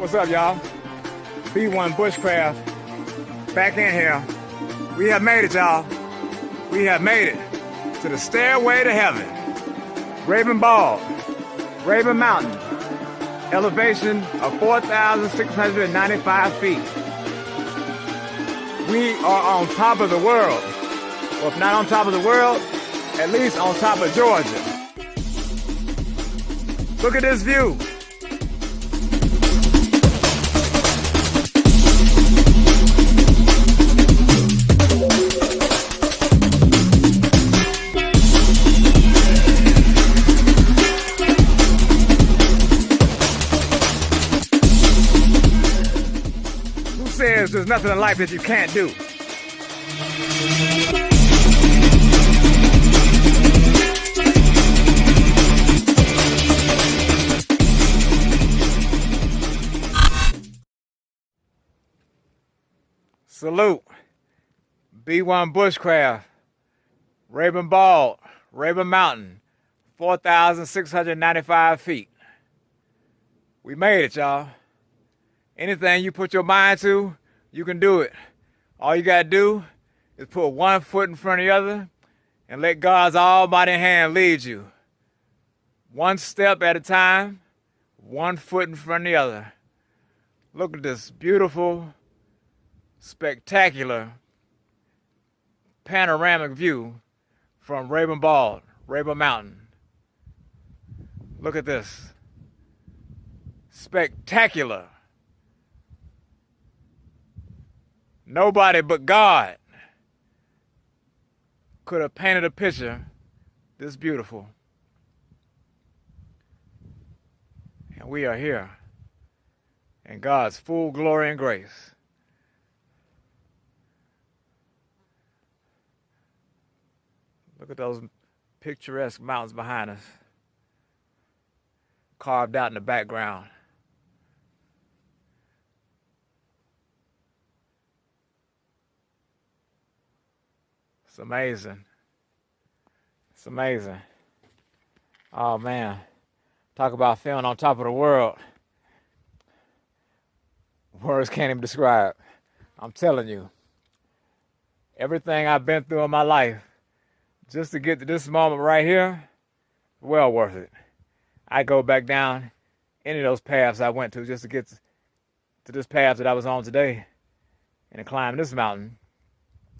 What's up, y'all? B1 Bushcraft back in here. We have made it, y'all. We have made it to the stairway to heaven. Rabun Bald, Rabun Mountain, elevation of 4,695 feet. We are on top of the world. Well, if not on top of the world, at least on top of Georgia. Look at this view. Who says there's nothing in life that you can't do? Salute. B1 Bushcraft, Rabun Bald, Rabun Mountain, 4,695 feet. We made it, y'all. Anything you put your mind to, you can do it. All you gotta do is put one foot in front of the other and let God's almighty hand lead you. One step at a time, one foot in front of the other. Look at this beautiful, spectacular panoramic view from Rabun Bald, Rabun Mountain. Look at this. Spectacular. Nobody but God could have painted a picture this beautiful. And we are here in God's full glory and grace. Look at those picturesque mountains behind us, carved out in the background. It's amazing. It's amazing. Oh man, talk about feeling on top of the world. Words can't even describe. I'm telling you, everything I've been through in my life, just to get to this moment right here, well worth it. I go back down any of those paths I went to just to get to this path that I was on today and to climb this mountain.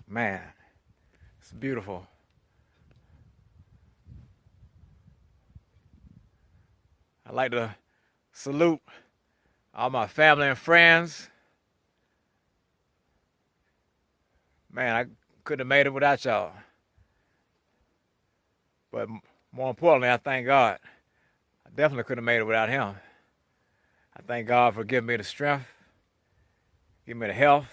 Man, it's beautiful. I'd like to salute all my family and friends. Man, I couldn't have made it without y'all. But more importantly, I thank God. I definitely couldn't have made it without him. I thank God for giving me the strength, giving me the health,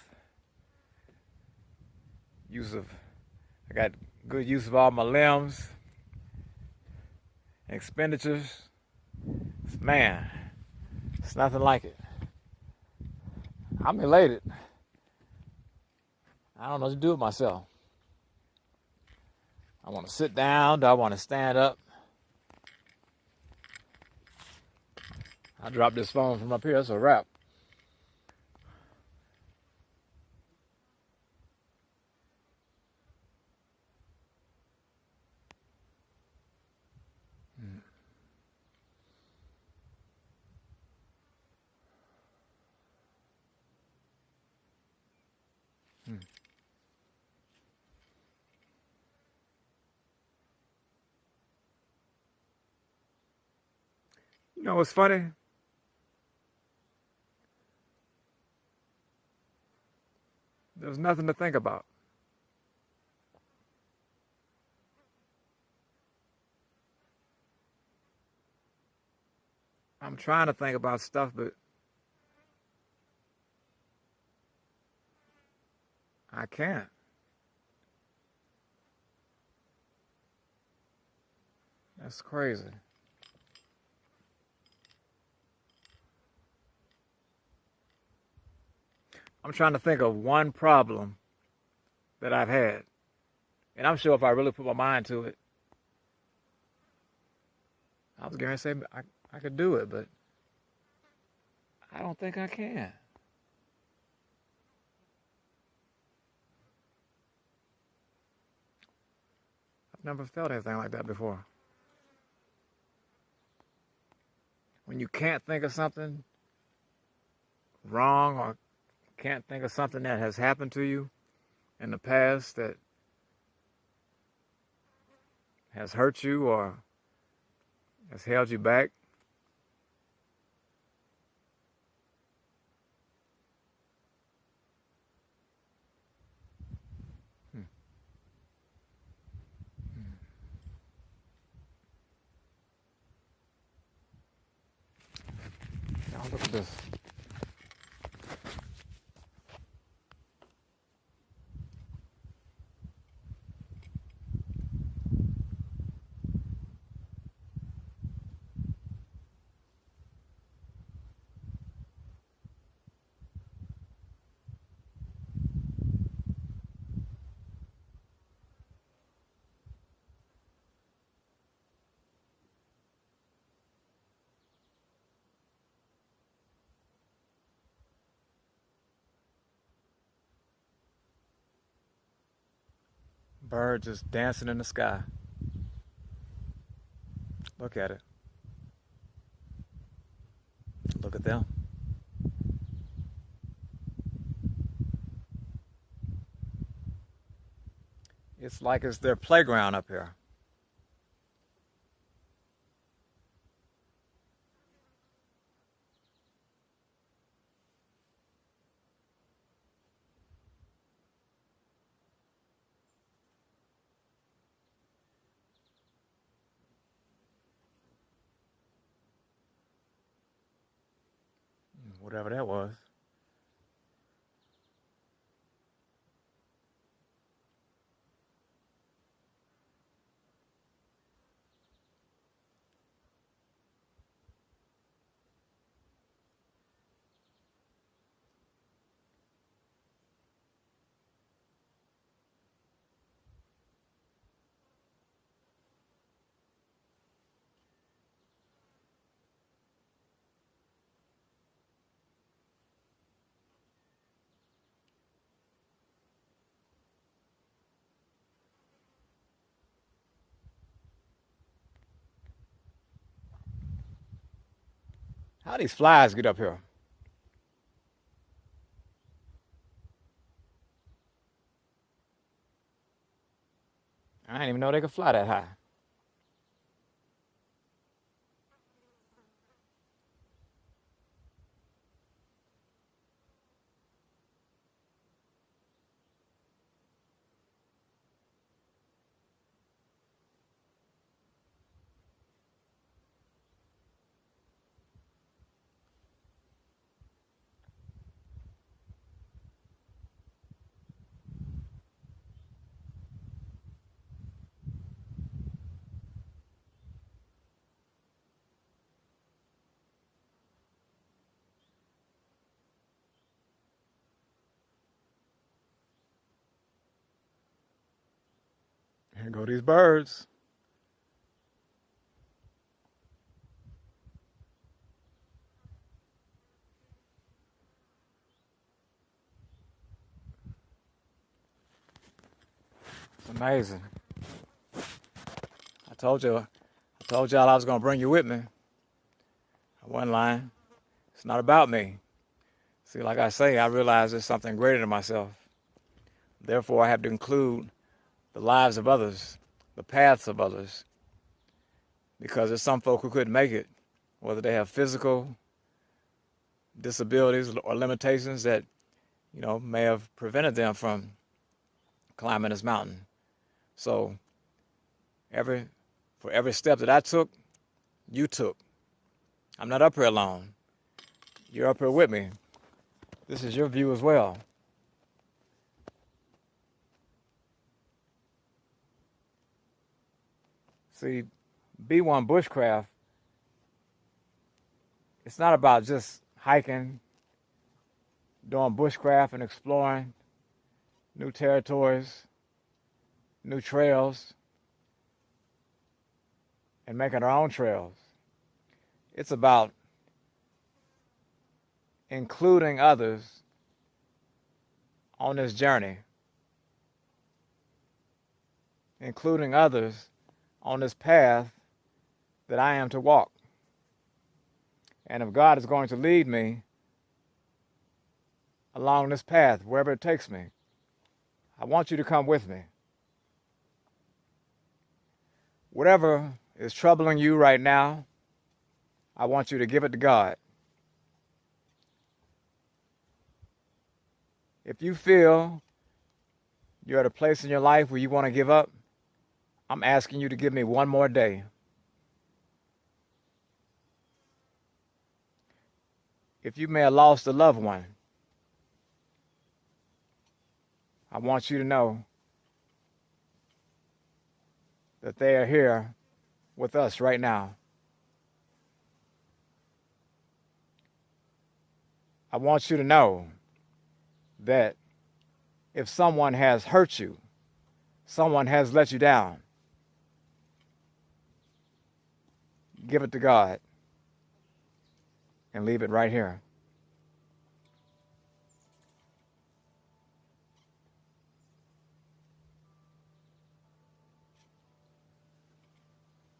I got good use of all my limbs, expenditures. Man, it's nothing like it. I'm elated. I don't know what to do with myself. I want to sit down. Do I want to stand up? I dropped this phone from up here. It's a wrap. You know what's funny? There's nothing to think about. I'm trying to think about stuff, but I can't. That's crazy. I'm trying to think of one problem that I've had. And I'm sure if I really put my mind to it, I was going to say I could do it, but I don't think I can. I've never felt anything like that before. When you can't think of something wrong or can't think of something that has happened to you in the past that has hurt you or has held you back. Hmm. Now look at this. Bird just dancing in the sky. Look at it. Look at them. It's like it's their playground up here. Whatever that was. How these flies get up here? I didn't even know they could fly that high. Here go these birds. It's amazing. I told y'all I was gonna bring you with me. I wasn't lying. It's not about me. See, like I say, I realize there's something greater than myself. Therefore, I have to include the lives of others, the paths of others, because there's some folk who couldn't make it, whether they have physical disabilities or limitations that, may have prevented them from climbing this mountain. So for every step that I took, you took. I'm not up here alone. You're up here with me. This is your view as well. See, B1 bushcraft, it's not about just hiking, doing bushcraft and exploring new territories, new trails, and making our own trails. It's about including others on this journey, including others on this path that I am to walk. And if God is going to lead me along this path, wherever it takes me, I want you to come with me. Whatever is troubling you right now, I want you to give it to God. If you feel you're at a place in your life where you want to give up, I'm asking you to give me one more day. If you may have lost a loved one, I want you to know that they are here with us right now. I want you to know that if someone has hurt you, someone has let you down, give it to God and leave it right here.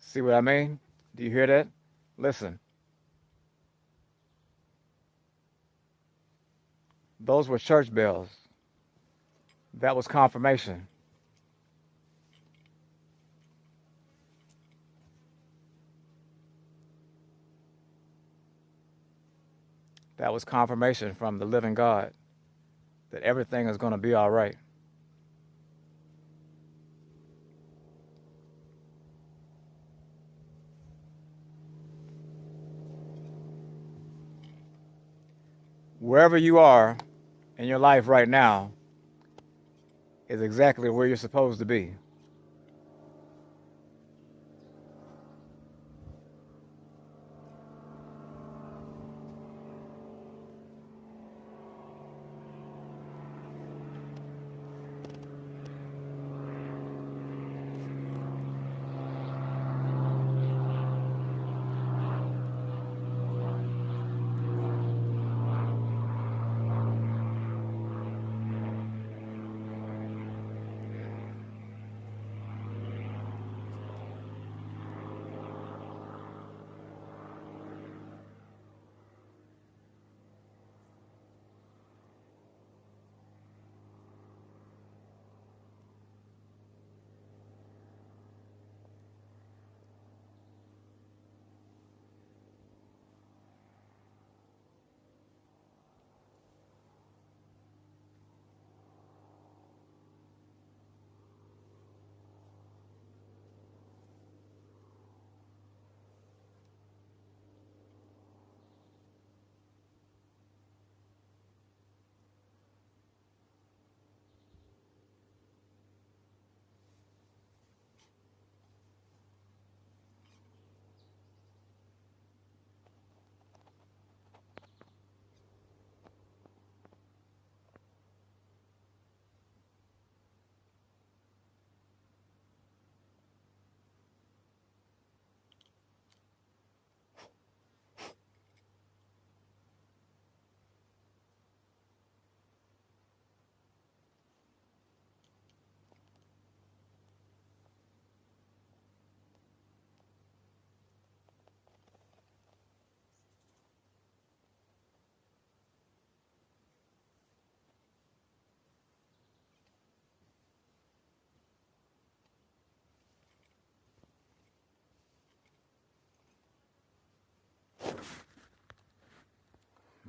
See what I mean? Do you hear that? Listen. Those were church bells. That was confirmation. That was confirmation from the living God that everything is going to be all right. Wherever you are in your life right now is exactly where you're supposed to be.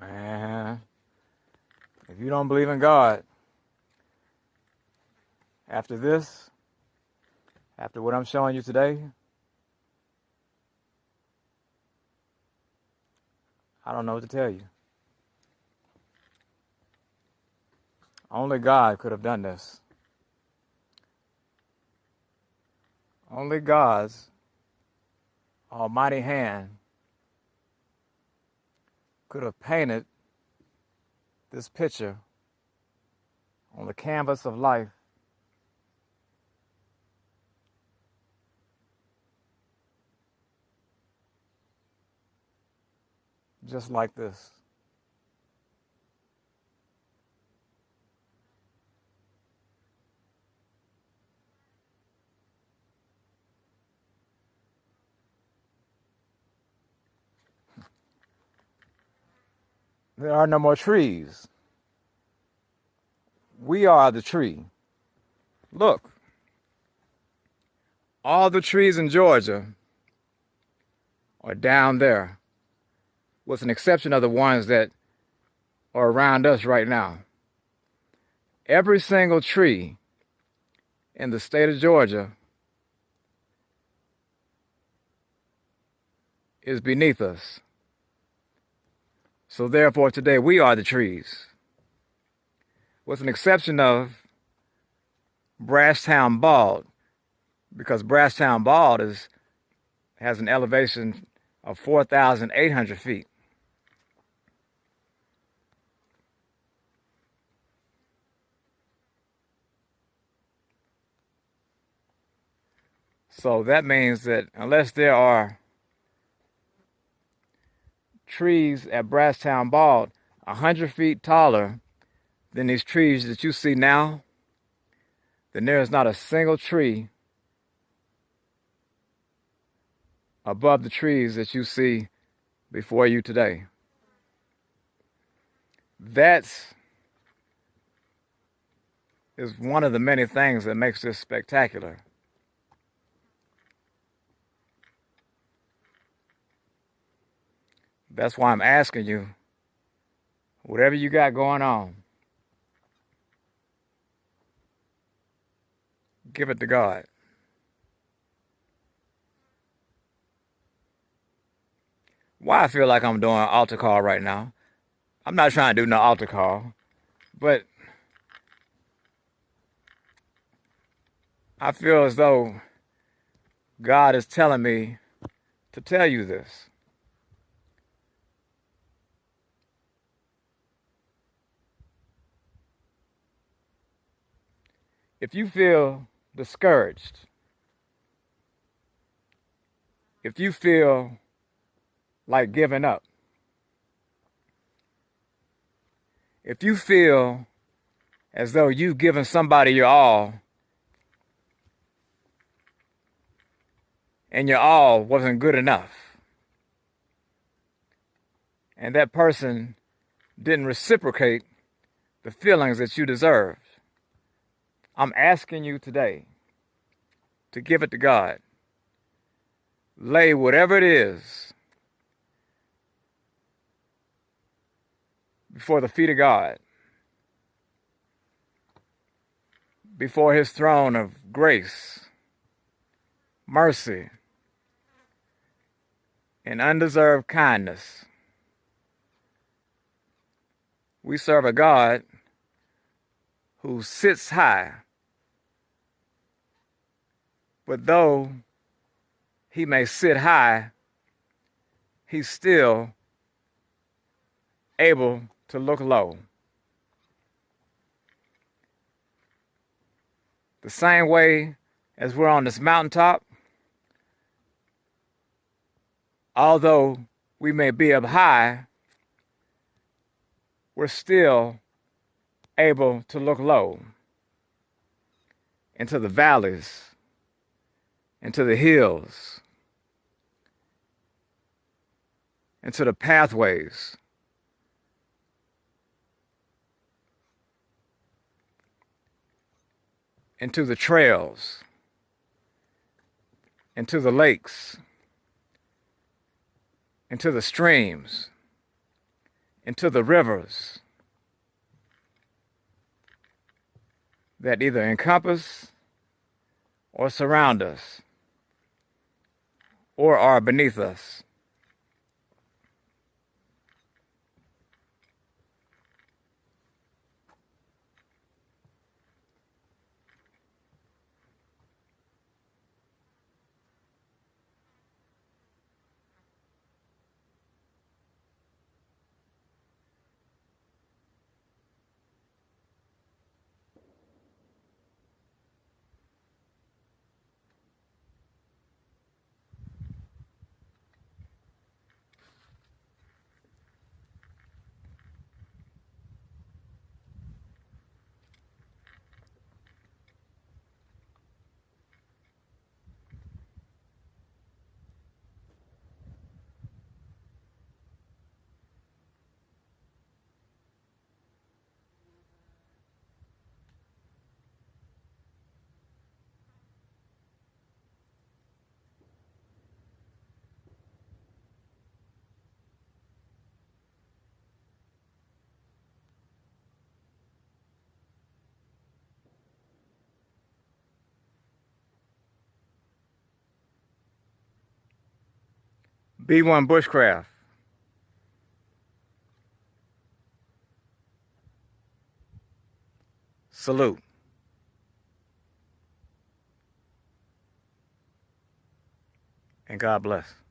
Man, if you don't believe in God, after this, after what I'm showing you today, I don't know what to tell you. Only God could have done this. Only God's almighty hand could have painted this picture on the canvas of life just like this. there are no more trees. We are the tree. Look, all the trees in Georgia are down there, with an exception of the ones that are around us right now. Every single tree in the state of Georgia is beneath us. So therefore today we are the trees, with an exception of Brasstown Bald, because Brasstown Bald has an elevation of 4,800 feet. So that means that unless there are trees at Brasstown Bald 100 feet taller than these trees that you see now, then there is not a single tree above the trees that you see before you today. That is one of the many things that makes this spectacular. That's why I'm asking you, whatever you got going on, give it to God. Why I feel like I'm doing an altar call right now? I'm not trying to do no altar call, but I feel as though God is telling me to tell you this. If you feel discouraged, if you feel like giving up, if you feel as though you've given somebody your all and your all wasn't good enough, and that person didn't reciprocate the feelings that you deserved, I'm asking you today to give it to God. Lay whatever it is before the feet of God, before His throne of grace, mercy, and undeserved kindness. We serve a God who sits high, but though He may sit high, He's still able to look low. The same way as we're on this mountaintop, although we may be up high, we're still able to look low into the valleys, into the hills, into the pathways, into the trails, into the lakes, into the streams, into the rivers that either encompass or surround us or are beneath us. B1 Bushcraft. Salute. And God bless.